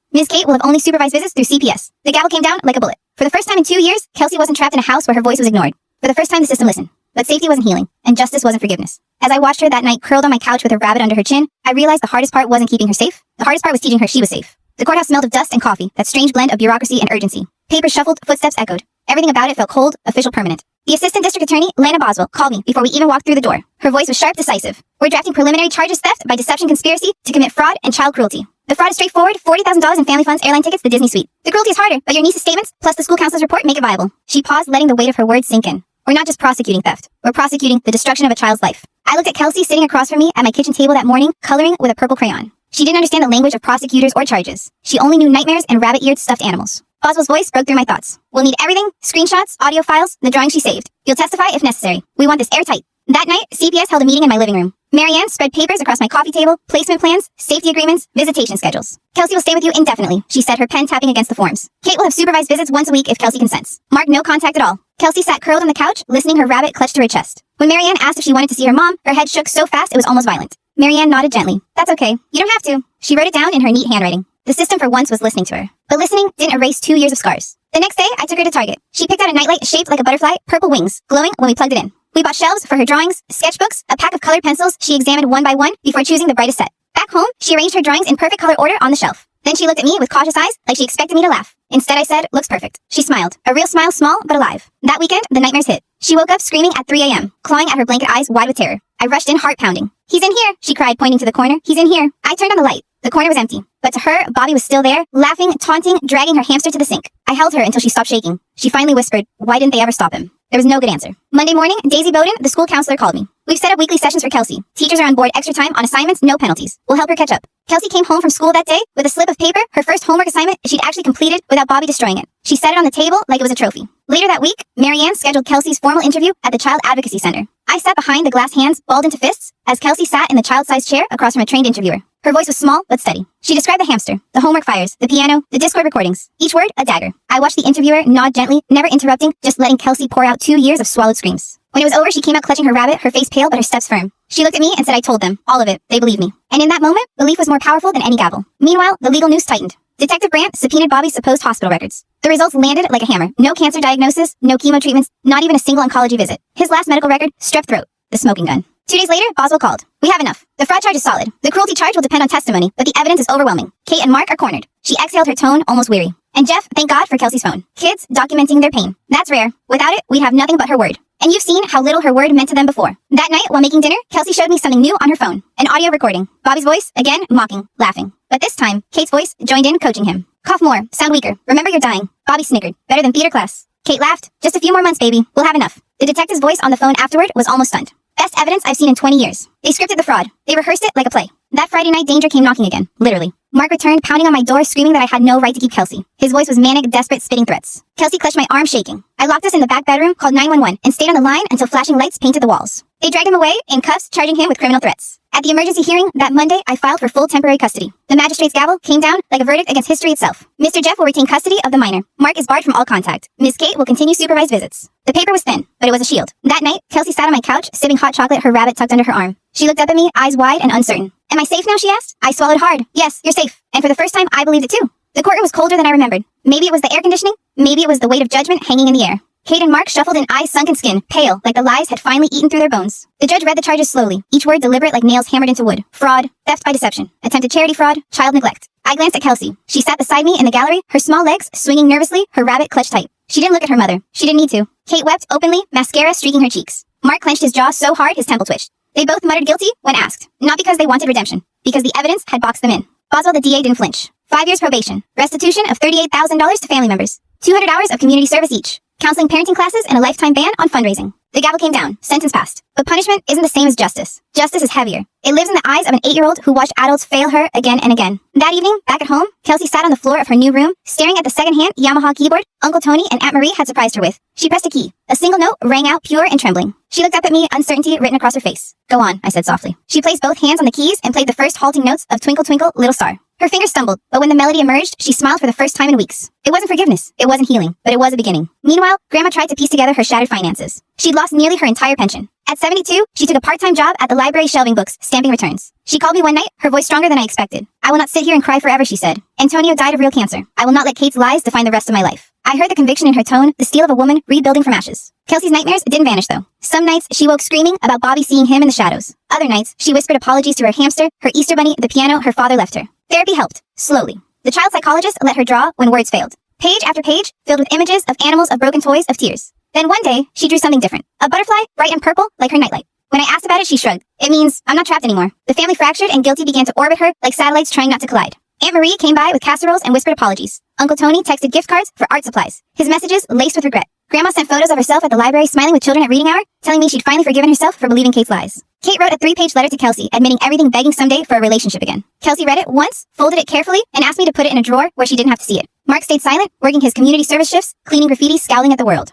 Ms. Kate will have only supervised visits through CPS. The gavel came down like a bullet. For the first time in 2 years, Kelsey wasn't trapped in a house where her voice was ignored. For the first time, the system listened. But safety wasn't healing, and justice wasn't forgiveness. As I watched her that night curled on my couch with her rabbit under her chin, I realized the hardest part wasn't keeping her safe. The hardest part was teaching her she was safe. The courthouse smelled of dust and coffee, that strange blend of bureaucracy and urgency. Papers shuffled, footsteps echoed. Everything about it felt cold, official, permanent. The assistant district attorney, Lana Boswell, called me before we even walked through the door. Her voice was sharp, decisive. We're drafting preliminary charges: theft by deception, conspiracy to commit fraud, and child cruelty. The fraud is straightforward: $40,000 in family funds, airline tickets, the Disney suite. The cruelty is harder, but your niece's statements, plus the school counselor's report, make it viable. She paused, letting the weight of her words sink in. We're not just prosecuting theft. We're prosecuting the destruction of a child's life. I looked at Kelsey sitting across from me at my kitchen table that morning, coloring with a purple crayon. She didn't understand the language of prosecutors or charges. She only knew nightmares and rabbit-eared stuffed animals. Boswell's voice broke through my thoughts. We'll need everything: screenshots, audio files, the drawings she saved. You'll testify if necessary. We want this airtight. That night, CPS held a meeting in my living room. Marianne spread papers across my coffee table, placement plans, safety agreements, visitation schedules. Kelsey will stay with you indefinitely, she said, her pen tapping against the forms. Kate will have supervised visits once a week if Kelsey consents. Mark, no contact at all. Kelsey sat curled on the couch, listening, her rabbit clutched to her chest. When Marianne asked if she wanted to see her mom, her head shook so fast it was almost violent. Marianne nodded gently. That's okay. You don't have to. She wrote it down in her neat handwriting. The system for once was listening to her. But listening didn't erase 2 years of scars. The next day, I took her to Target. She picked out a nightlight shaped like a butterfly, purple wings, glowing when we plugged it in. We bought shelves for her drawings, sketchbooks, a pack of colored pencils she examined one by one before choosing the brightest set. Back home, she arranged her drawings in perfect color order on the shelf. Then she looked at me with cautious eyes, like she expected me to laugh. Instead, I said, looks perfect. She smiled. A real smile, small but alive. That weekend, the nightmares hit. She woke up screaming at 3 a.m., clawing at her blanket, eyes wide with terror. I rushed in, heart pounding. He's in here, she cried, pointing to the corner. He's in here. I turned on the light. The corner was empty. But to her, Bobby was still there, laughing, taunting, dragging her hamster to the sink. I held her until she stopped shaking. She finally whispered, why didn't they ever stop him? There was no good answer. Monday morning, Daisy Bowden, the school counselor, called me. We've set up weekly sessions for Kelsey. Teachers are on board, extra time, on assignments, no penalties. We'll help her catch up. Kelsey came home from school that day with a slip of paper, her first homework assignment she'd actually completed without Bobby destroying it. She set it on the table like it was a trophy. Later that week, Marianne scheduled Kelsey's formal interview at the Child Advocacy Center. I sat behind the glass hands, balled into fists, as Kelsey sat in the child-sized chair across from a trained interviewer. Her voice was small but steady. She described the hamster, the homework fires, the piano, the Discord recordings. Each word, a dagger. I watched the interviewer nod gently, never interrupting, just letting Kelsey pour out 2 years of swallowed screams. When it was over, she came out clutching her rabbit, her face pale but her steps firm. She looked at me and said I told them, all of it. They believed me. And in that moment, belief was more powerful than any gavel. Meanwhile, the legal noose tightened. Detective Brant subpoenaed Bobby's supposed hospital records. The results landed like a hammer. No cancer diagnosis, no chemo treatments, not even a single oncology visit. His last medical record, strep throat, the smoking gun. 2 days later, Boswell called. We have enough. The fraud charge is solid. The cruelty charge will depend on testimony, but the evidence is overwhelming. Kate and Mark are cornered. She exhaled, her tone almost weary. And Jeff, thank God for Kelsey's phone. Kids documenting their pain. That's rare. Without it, we'd have nothing but her word. And you've seen how little her word meant to them before. That night, while making dinner, Kelsey showed me something new on her phone. An audio recording. Bobby's voice, again, mocking, laughing. But this time, Kate's voice joined in, coaching him. Cough more. Sound weaker. Remember you're dying. Bobby snickered. Better than theater class. Kate laughed. Just a few more months, baby. We'll have enough. The detective's voice on the phone afterward was almost stunned. Best evidence I've seen in 20 years. They scripted the fraud. They rehearsed it like a play. That Friday night, danger came knocking again. Literally. Mark returned, pounding on my door, screaming that I had no right to keep Kelsey. His voice was manic, desperate, spitting threats. Kelsey clutched my arm, shaking. I locked us in the back bedroom, called 911, and stayed on the line until flashing lights painted the walls. They dragged him away, in cuffs, charging him with criminal threats. At the emergency hearing that Monday, I filed for full temporary custody. The magistrate's gavel came down like a verdict against history itself. Mr. Jeff will retain custody of the minor. Mark is barred from all contact. Miss Kate will continue supervised visits. The paper was thin, but it was a shield. That night, Kelsey sat on my couch, sipping hot chocolate, her rabbit tucked under her arm. She looked up at me, eyes wide and uncertain. Am I safe now, she asked. I swallowed hard. Yes, you're safe. And for the first time, I believed it too. The courtroom was colder than I remembered. Maybe it was the air conditioning. Maybe it was the weight of judgment hanging in the air. Kate and Mark shuffled in, eyes sunken skin, pale, like the lies had finally eaten through their bones. The judge read the charges slowly, each word deliberate like nails hammered into wood. Fraud, theft by deception, attempted charity fraud, child neglect. I glanced at Kelsey. She sat beside me in the gallery, her small legs swinging nervously, her rabbit clutched tight. She didn't look at her mother. She didn't need to. Kate wept openly, mascara streaking her cheeks. Mark clenched his jaw so hard his temple twitched. They both muttered guilty when asked, not because they wanted redemption, because the evidence had boxed them in. Boswell, the DA, didn't flinch. 5 years probation, restitution of $38,000 to family members, 200 hours of community service each, counseling parenting classes, and a lifetime ban on fundraising. The gavel came down, sentence passed. But punishment isn't the same as justice. Justice is heavier. It lives in the eyes of an 8-year-old who watched adults fail her again and again. That evening, back at home, Kelsey sat on the floor of her new room, staring at the second-hand Yamaha keyboard Uncle Tony and Aunt Marie had surprised her with. She pressed a key. A single note rang out, pure and trembling. She looked up at me, uncertainty written across her face. Go on, I said softly. She placed both hands on the keys and played the first halting notes of Twinkle Twinkle Little Star. Her fingers stumbled, but when the melody emerged, she smiled for the first time in weeks. It wasn't forgiveness, it wasn't healing, but it was a beginning. Meanwhile, Grandma tried to piece together her shattered finances. She'd lost nearly her entire pension. At 72, she took a part-time job at the library shelving books, stamping returns. She called me one night, her voice stronger than I expected. I will not sit here and cry forever, she said. Antonio died of real cancer. I will not let Kate's lies define the rest of my life. I heard the conviction in her tone, the steel of a woman rebuilding from ashes. Kelsey's nightmares didn't vanish, though. Some nights, she woke screaming about Bobby seeing him in the shadows. Other nights, she whispered apologies to her hamster, her Easter bunny, the piano her father left her. Therapy helped, slowly. The child psychologist let her draw when words failed. Page after page, filled with images of animals, of broken toys, of tears. Then one day, she drew something different. A butterfly, bright and purple, like her nightlight. When I asked about it, she shrugged. It means, I'm not trapped anymore. The family fractured and guilty began to orbit her like satellites trying not to collide. Aunt Marie came by with casseroles and whispered apologies. Uncle Tony texted gift cards for art supplies, his messages laced with regret. Grandma sent photos of herself at the library smiling with children at reading hour, telling me she'd finally forgiven herself for believing Kate's lies. Kate wrote a 3-page letter to Kelsey, admitting everything, begging someday for a relationship again. Kelsey read it once, folded it carefully, and asked me to put it in a drawer where she didn't have to see it. Mark stayed silent, working his community service shifts, cleaning graffiti, scowling at the world.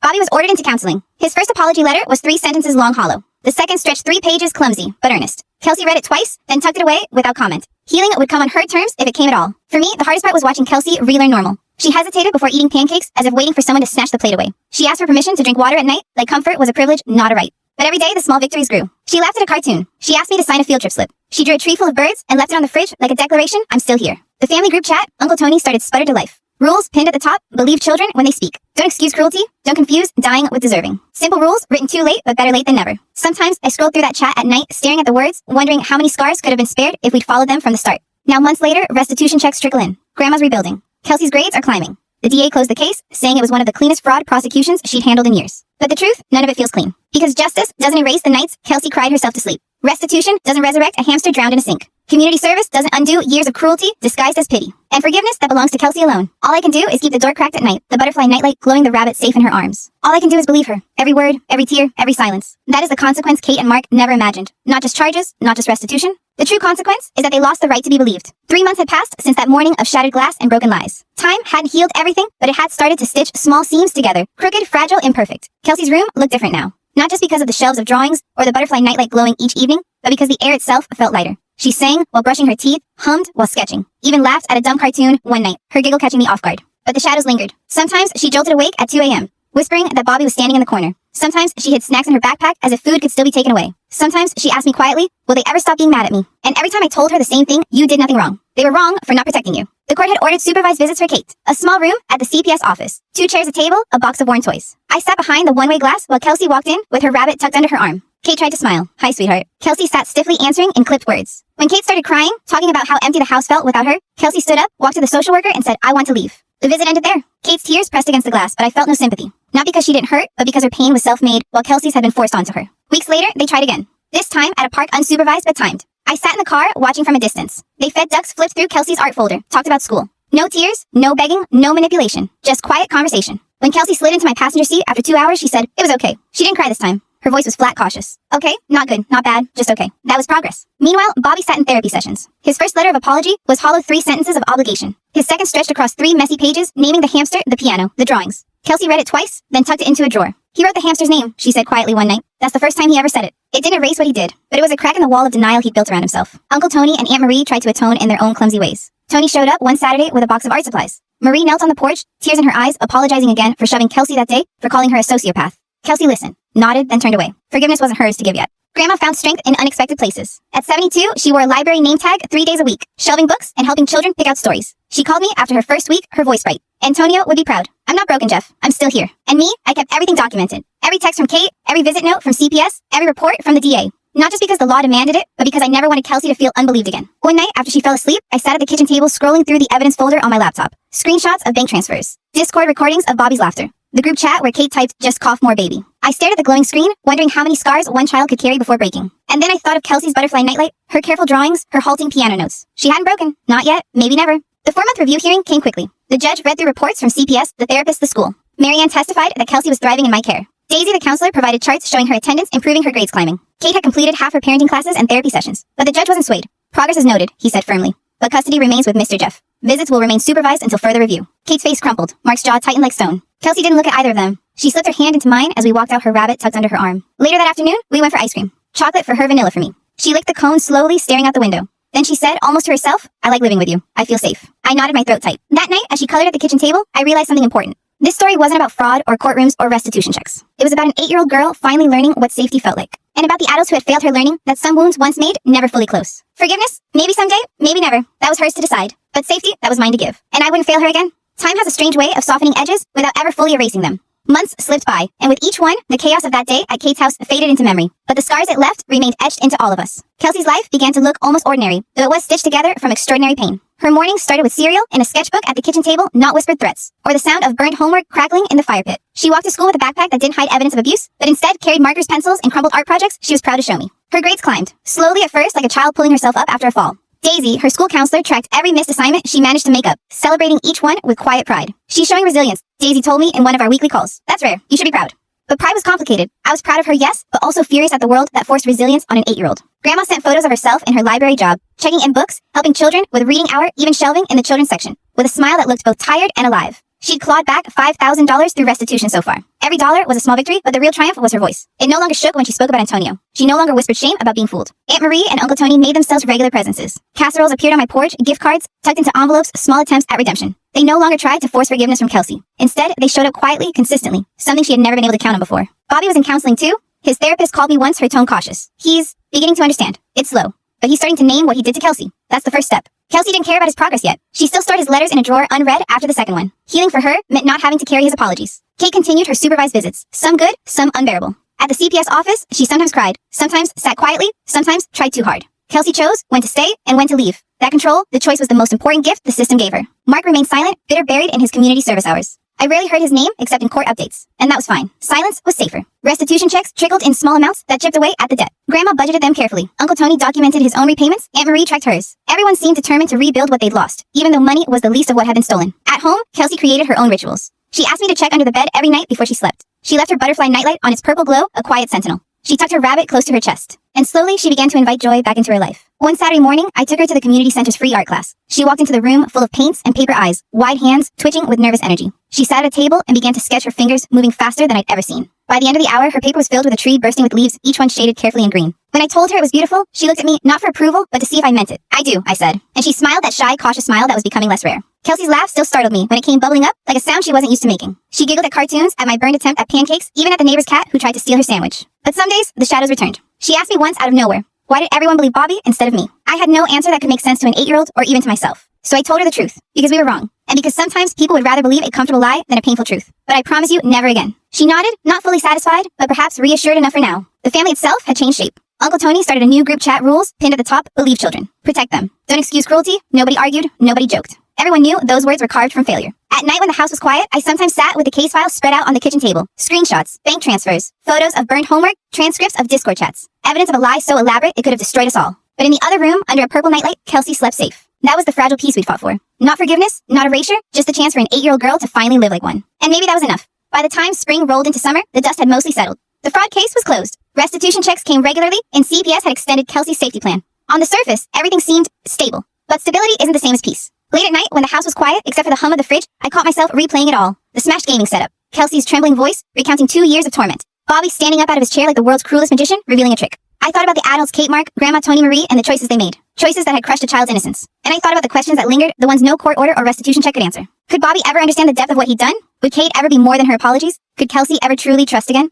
Bobby was ordered into counseling. His first apology letter was 3 sentences long, hollow. The second stretched 3 pages, clumsy, but earnest. Kelsey read it twice, then tucked it away without comment. Healing would come on her terms if it came at all. For me, the hardest part was watching Kelsey relearn normal. She hesitated before eating pancakes as if waiting for someone to snatch the plate away. She asked for permission to drink water at night, like comfort was a privilege, not a right. But every day, the small victories grew. She laughed at a cartoon. She asked me to sign a field trip slip. She drew a tree full of birds and left it on the fridge like a declaration, I'm still here. The family group chat, Uncle Tony started sputter to life. Rules pinned at the top, believe children when they speak. Don't excuse cruelty, don't confuse dying with deserving. Simple rules, written too late, but better late than never. Sometimes I scrolled through that chat at night, staring at the words, wondering how many scars could have been spared if we'd followed them from the start. Now months later, restitution checks trickle in. Grandma's rebuilding. Kelsey's grades are climbing. The DA closed the case, saying it was one of the cleanest fraud prosecutions she'd handled in years. But the truth, none of it feels clean. Because justice doesn't erase the nights Kelsey cried herself to sleep. Restitution doesn't resurrect a hamster drowned in a sink. Community service doesn't undo years of cruelty disguised as pity. And forgiveness that belongs to Kelsey alone. All I can do is keep the door cracked at night, the butterfly nightlight glowing the rabbit safe in her arms. All I can do is believe her. Every word, every tear, every silence. That is the consequence Kate and Mark never imagined. Not just charges, not just restitution. The true consequence is that they lost the right to be believed. 3 months had passed since that morning of shattered glass and broken lies. Time hadn't healed everything, but it had started to stitch small seams together. Crooked, fragile, imperfect. Kelsey's room looked different now. Not just because of the shelves of drawings or the butterfly nightlight glowing each evening, but because the air itself felt lighter. She sang while brushing her teeth, hummed while sketching, even laughed at a dumb cartoon one night, her giggle catching me off guard. But the shadows lingered. Sometimes she jolted awake at 2 a.m., whispering that Bobby was standing in the corner. Sometimes she hid snacks in her backpack as if food could still be taken away. Sometimes she asked me quietly, will they ever stop being mad at me? And every time I told her the same thing, you did nothing wrong. They were wrong for not protecting you. The court had ordered supervised visits for Kate. A small room at the CPS office. 2 chairs, a table, a box of worn toys. I sat behind the one-way glass while Kelsey walked in with her rabbit tucked under her arm. Kate tried to smile. Hi, sweetheart. Kelsey sat stiffly answering in clipped words. When Kate started crying, talking about how empty the house felt without her, Kelsey stood up, walked to the social worker, and said, I want to leave. The visit ended there. Kate's tears pressed against the glass, but I felt no sympathy. Not because she didn't hurt, but because her pain was self-made, while Kelsey's had been forced onto her. Weeks later, they tried again. This time at a park unsupervised but timed. I sat in the car, watching from a distance. They fed ducks, flipped through Kelsey's art folder, talked about school. No tears, no begging, no manipulation. Just quiet conversation. When Kelsey slid into my passenger seat after 2 hours, she said, it was okay. She didn't cry this time. Her voice was flat, cautious. Okay, not good, not bad, just okay. That was progress. Meanwhile, Bobby sat in therapy sessions. His first letter of apology was hollow 3 sentences of obligation. His second stretched across 3 messy pages, naming the hamster, the piano, the drawings. Kelsey read it twice, then tucked it into a drawer. He wrote the hamster's name, she said quietly one night. That's the first time he ever said it. It didn't erase what he did, but it was a crack in the wall of denial he'd built around himself. Uncle Tony and Aunt Marie tried to atone in their own clumsy ways. Tony showed up one Saturday with a box of art supplies. Marie knelt on the porch, tears in her eyes, apologizing again for shoving Kelsey that day for calling her a sociopath. Kelsey listened, nodded, then turned away. Forgiveness wasn't hers to give yet. Grandma found strength in unexpected places. At 72, she wore a library name tag 3 days a week, shelving books and helping children pick out stories. She called me after her first week, her voice bright. Antonio would be proud. I'm not broken, Jeff. I'm still here. And me, I kept everything documented. Every text from Kate, every visit note from CPS, every report from the DA. Not just because the law demanded it, but because I never wanted Kelsey to feel unbelieved again. One night, after she fell asleep, I sat at the kitchen table scrolling through the evidence folder on my laptop. Screenshots of bank transfers. Discord recordings of Bobby's laughter. The group chat where Kate typed, "Just cough more, baby." I stared at the glowing screen, wondering how many scars one child could carry before breaking. And then I thought of Kelsey's butterfly nightlight, her careful drawings, her halting piano notes. She hadn't broken. Not yet. Maybe never. The 4-month review hearing came quickly. The judge read through reports from CPS, the therapist, the school. Marianne testified that Kelsey was thriving in my care. Daisy, the counselor, provided charts showing her attendance improving, her grades climbing. Kate had completed half her parenting classes and therapy sessions. But the judge wasn't swayed. Progress is noted, he said firmly. But custody remains with Mr. Jeff. Visits will remain supervised until further review. Kate's face crumpled. Mark's jaw tightened like stone. Kelsey didn't look at either of them. She slipped her hand into mine as we walked out, her rabbit tucked under her arm. Later that afternoon, we went for ice cream. Chocolate for her, vanilla for me. She licked the cone slowly, staring out the window. Then she said, almost to herself, "I like living with you. I feel safe." I nodded, my throat tight. That night, as she colored at the kitchen table, I realized something important. This story wasn't about fraud or courtrooms or restitution checks. It was about an 8-year-old girl finally learning what safety felt like. And about the adults who had failed her learning that some wounds once made, never fully close. Forgiveness? Maybe someday, maybe never. That was hers to decide. But safety, that was mine to give. And I wouldn't fail her again. Time has a strange way of softening edges without ever fully erasing them. Months slipped by, and with each one, the chaos of that day at Kate's house faded into memory. But the scars it left remained etched into all of us. Kelsey's life began to look almost ordinary, though it was stitched together from extraordinary pain. Her mornings started with cereal and a sketchbook at the kitchen table, not whispered threats, or the sound of burnt homework crackling in the fire pit. She walked to school with a backpack that didn't hide evidence of abuse, but instead carried markers, pencils, and crumpled art projects she was proud to show me. Her grades climbed, slowly at first like a child pulling herself up after a fall. Daisy, her school counselor, tracked every missed assignment she managed to make up, celebrating each one with quiet pride. "She's showing resilience," Daisy told me in one of our weekly calls. "That's rare. You should be proud." But pride was complicated. I was proud of her, yes, but also furious at the world that forced resilience on an 8-year-old. Grandma sent photos of herself in her library job, checking in books, helping children with reading hour, even shelving in the children's section, with a smile that looked both tired and alive. She'd clawed back $5,000 through restitution so far. Every dollar was a small victory, but the real triumph was her voice. It no longer shook when she spoke about Antonio. She no longer whispered shame about being fooled. Aunt Marie and Uncle Tony made themselves regular presences. Casseroles appeared on my porch, gift cards tucked into envelopes, small attempts at redemption. They no longer tried to force forgiveness from Kelsey. Instead, they showed up quietly, consistently, something she had never been able to count on before. Bobby was in counseling too. His therapist called me once, her tone cautious. He's beginning to understand. It's slow, but he's starting to name what he did to Kelsey. That's the first step. Kelsey didn't care about his progress yet. She still stored his letters in a drawer unread after the second one. Healing for her meant not having to carry his apologies. Kate continued her supervised visits, some good, some unbearable. At the CPS office, she sometimes cried, sometimes sat quietly, sometimes tried too hard. Kelsey chose when to stay and when to leave. That control, the choice, was the most important gift the system gave her. Mark remained silent, bitter buried in his community service hours. I rarely heard his name except in court updates, and that was fine. Silence was safer. Restitution checks trickled in small amounts that chipped away at the debt. Grandma budgeted them carefully. Uncle Tony documented his own repayments. Aunt Marie tracked hers. Everyone seemed determined to rebuild what they'd lost, even though money was the least of what had been stolen. At home, Kelsey created her own rituals. She asked me to check under the bed every night before she slept. She left her butterfly nightlight on its purple glow, a quiet sentinel. She tucked her rabbit close to her chest. And slowly, she began to invite joy back into her life. One Saturday morning, I took her to the community center's free art class. She walked into the room full of paints and paper eyes, wide hands twitching with nervous energy. She sat at a table and began to sketch, her fingers moving faster than I'd ever seen. By the end of the hour, her paper was filled with a tree bursting with leaves, each one shaded carefully in green. When I told her it was beautiful, she looked at me, not for approval, but to see if I meant it. "I do," I said. And she smiled, that shy, cautious smile that was becoming less rare. Kelsey's laugh still startled me when it came bubbling up, like a sound she wasn't used to making. She giggled at cartoons, at my burned attempt at pancakes, even at the neighbor's cat who tried to steal her sandwich. But some days, the shadows returned. She asked me once out of nowhere, why did everyone believe Bobby instead of me? I had no answer that could make sense to an 8-year-old or even to myself. So I told her the truth, because we were wrong. And because sometimes people would rather believe a comfortable lie than a painful truth. But I promise you, never again. She nodded, not fully satisfied, but perhaps reassured enough for now. The family itself had changed shape. Uncle Tony started a new group chat: rules, pinned at the top: believe children. Protect them. Don't excuse cruelty. Nobody argued. Nobody joked. Everyone knew those words were carved from failure. At night when the house was quiet, I sometimes sat with the case file spread out on the kitchen table. Screenshots, bank transfers, photos of burned homework, transcripts of Discord chats. Evidence of a lie so elaborate it could have destroyed us all. But in the other room, under a purple nightlight, Kelsey slept safe. That was the fragile peace we'd fought for. Not forgiveness, not erasure, just a chance for an 8-year-old girl to finally live like one. And maybe that was enough. By the time spring rolled into summer, the dust had mostly settled. The fraud case was closed. Restitution checks came regularly, and CPS had extended Kelsey's safety plan. On the surface, everything seemed stable. But stability isn't the same as peace. Late at night, when the house was quiet, except for the hum of the fridge, I caught myself replaying it all. The smashed gaming setup, Kelsey's trembling voice recounting 2 years of torment. Bobby standing up out of his chair like the world's cruelest magician, revealing a trick. I thought about the adults Kate, Mark, Grandma, Tony, Marie, and the choices they made. Choices that had crushed a child's innocence. And I thought about the questions that lingered, the ones no court order or restitution check could answer. Could Bobby ever understand the depth of what he'd done? Would Kate ever be more than her apologies? Could Kelsey ever truly trust again?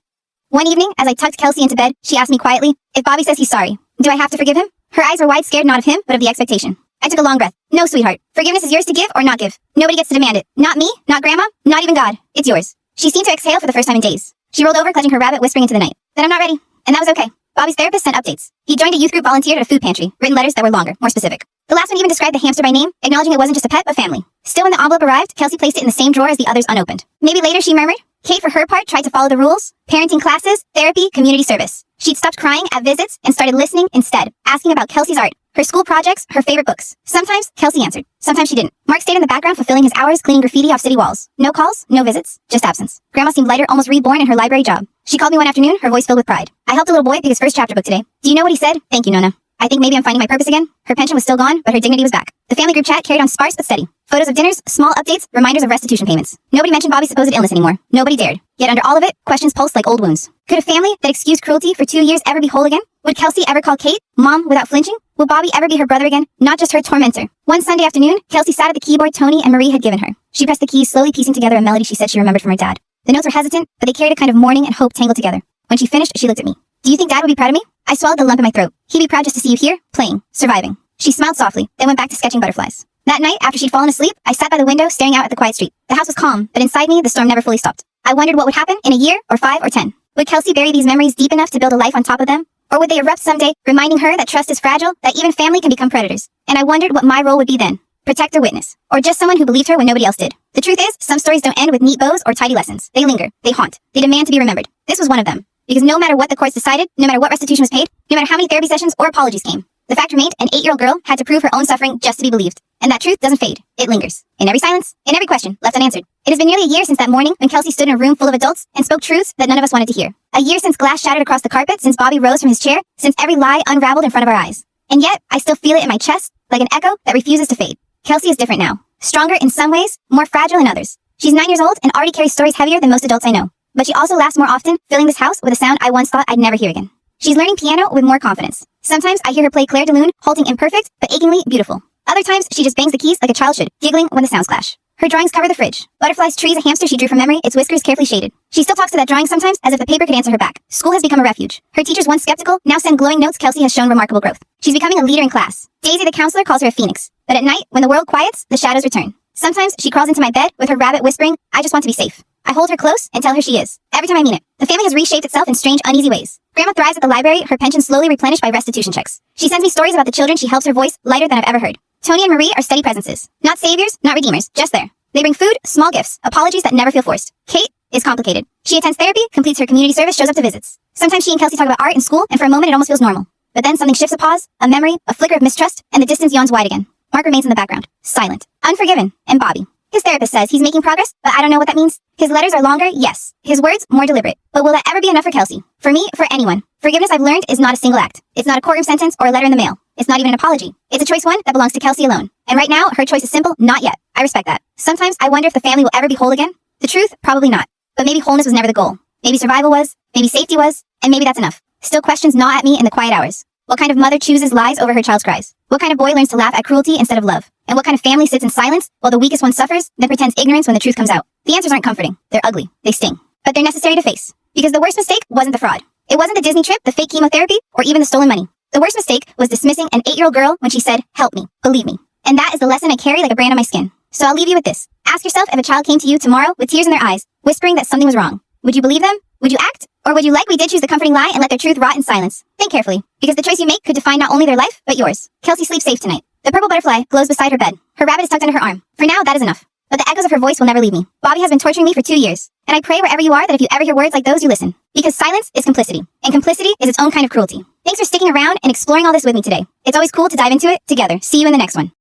One evening, as I tucked Kelsey into bed, she asked me quietly, if Bobby says he's sorry, do I have to forgive him? Her eyes were wide, scared not of him, but of the expectation. I took a long breath. No, sweetheart. Forgiveness is yours to give or not give. Nobody gets to demand it. Not me, not Grandma, not even God. It's yours. She seemed to exhale for the first time in days. She rolled over, clutching her rabbit, whispering into the night. Then I'm not ready. And that was okay. Bobby's therapist sent updates. He joined a youth group, volunteered at a food pantry, written letters that were longer, more specific. The last one even described the hamster by name, acknowledging it wasn't just a pet, but family. Still, when the envelope arrived, Kelsey placed it in the same drawer as the others unopened. Maybe later, she murmured. Kate, for her part, tried to follow the rules. Parenting classes, therapy, community service. She'd stopped crying at visits and started listening instead, asking about Kelsey's art, her school projects, her favorite books. Sometimes, Kelsey answered. Sometimes she didn't. Mark stayed in the background, fulfilling his hours, cleaning graffiti off city walls. No calls, no visits, just absence. Grandma seemed lighter, almost reborn in her library job. She called me one afternoon, her voice filled with pride. I helped a little boy pick his first chapter book today. Do you know what he said? Thank you, Nona. I think maybe I'm finding my purpose again. Her pension was still gone, but her dignity was back. The family group chat carried on sparse but steady. Photos of dinners, small updates, reminders of restitution payments. Nobody mentioned Bobby's supposed illness anymore. Nobody dared. Yet under all of it, questions pulsed like old wounds. Could a family that excused cruelty for 2 years ever be whole again? Would Kelsey ever call Kate Mom without flinching? Will Bobby ever be her brother again, not just her tormentor? One Sunday afternoon, Kelsey sat at the keyboard Tony and Marie had given her. She pressed the keys, slowly piecing together a melody she said she remembered from her dad. The notes were hesitant, but they carried a kind of mourning and hope tangled together. When she finished, she looked at me. Do you think Dad would be proud of me? I swallowed the lump in my throat. He'd be proud just to see you here, playing, surviving. She smiled softly, then went back to sketching butterflies. That night, after she'd fallen asleep, I sat by the window staring out at the quiet street. The house was calm, but inside me, the storm never fully stopped. I wondered what would happen in a year, or 5, or 10. Would Kelsey bury these memories deep enough to build a life on top of them? Or would they erupt someday, reminding her that trust is fragile, that even family can become predators? And I wondered what my role would be then. Protector, witness, or just someone who believed her when nobody else did. The truth is, some stories don't end with neat bows or tidy lessons. They linger, they haunt, they demand to be remembered. This was one of them. Because no matter what the courts decided, no matter what restitution was paid, no matter how many therapy sessions or apologies came, the fact remained an 8-year-old girl had to prove her own suffering just to be believed. And that truth doesn't fade. It lingers. In every silence, in every question, left unanswered. It has been nearly a year since that morning when Kelsey stood in a room full of adults and spoke truths that none of us wanted to hear. A year since glass shattered across the carpet, since Bobby rose from his chair, since every lie unraveled in front of our eyes. And yet, I still feel it in my chest, like an echo that refuses to fade. Kelsey is different now. Stronger in some ways, more fragile in others. She's 9 years old and already carries stories heavier than most adults I know. But she also laughs more often, filling this house with a sound I once thought I'd never hear again. She's learning piano with more confidence. Sometimes I hear her play Claire de Lune, halting imperfect, but achingly beautiful. Other times, she just bangs the keys like a child should, giggling when the sounds clash. Her drawings cover the fridge. Butterflies, trees, a hamster she drew from memory, its whiskers carefully shaded. She still talks to that drawing sometimes as if the paper could answer her back. School has become a refuge. Her teachers, once skeptical, now send glowing notes. Kelsey has shown remarkable growth. She's becoming a leader in class. Daisy, the counselor, calls her a phoenix. But at night, when the world quiets, the shadows return. Sometimes she crawls into my bed with her rabbit whispering, I just want to be safe. I hold her close and tell her she is. Every time I mean it. The family has reshaped itself in strange, uneasy ways. Grandma thrives at the library, her pension slowly replenished by restitution checks. She sends me stories about the children she helps, her voice lighter than I've ever heard. Tony and Marie are steady presences. Not saviors, not redeemers, just there. They bring food, small gifts, apologies that never feel forced. Kate is complicated. She attends therapy, completes her community service, shows up to visits. Sometimes she and Kelsey talk about art in school, and for a moment it almost feels normal. But then something shifts, a pause, a memory, a flicker of mistrust, and the distance yawns wide again. Mark remains in the background, silent, unforgiven, and Bobby. His therapist says he's making progress, but I don't know what that means. His letters are longer, yes. His words, more deliberate. But will that ever be enough for Kelsey? For me, for anyone. Forgiveness, I've learned, is not a single act. It's not a courtroom sentence or a letter in the mail. It's not even an apology. It's a choice one that belongs to Kelsey alone. And right now, her choice is simple, not yet. I respect that. Sometimes I wonder if the family will ever be whole again. The truth, probably not. But maybe wholeness was never the goal. Maybe survival was, maybe safety was, and maybe that's enough. Still questions gnaw at me in the quiet hours. What kind of mother chooses lies over her child's cries? What kind of boy learns to laugh at cruelty instead of love? And what kind of family sits in silence while the weakest one suffers, then pretends ignorance when the truth comes out? The answers aren't comforting. They're ugly. They sting. But they're necessary to face. Because the worst mistake wasn't the fraud. It wasn't the Disney trip, the fake chemotherapy, or even the stolen money. The worst mistake was dismissing an 8-year-old girl when she said, help me, believe me. And that is the lesson I carry like a brand on my skin. So I'll leave you with this. Ask yourself if a child came to you tomorrow with tears in their eyes, whispering that something was wrong. Would you believe them? Would you act? Or would you like we did choose the comforting lie and let their truth rot in silence? Think carefully, because the choice you make could define not only their life, but yours. Kelsey sleeps safe tonight. The purple butterfly glows beside her bed. Her rabbit is tucked under her arm. For now, that is enough. But the echoes of her voice will never leave me. Bobby has been torturing me for 2 years. And I pray wherever you are that if you ever hear words like those, you listen. Because silence is complicity. And complicity is its own kind of cruelty. Thanks for sticking around and exploring all this with me today. It's always cool to dive into it together. See you in the next one.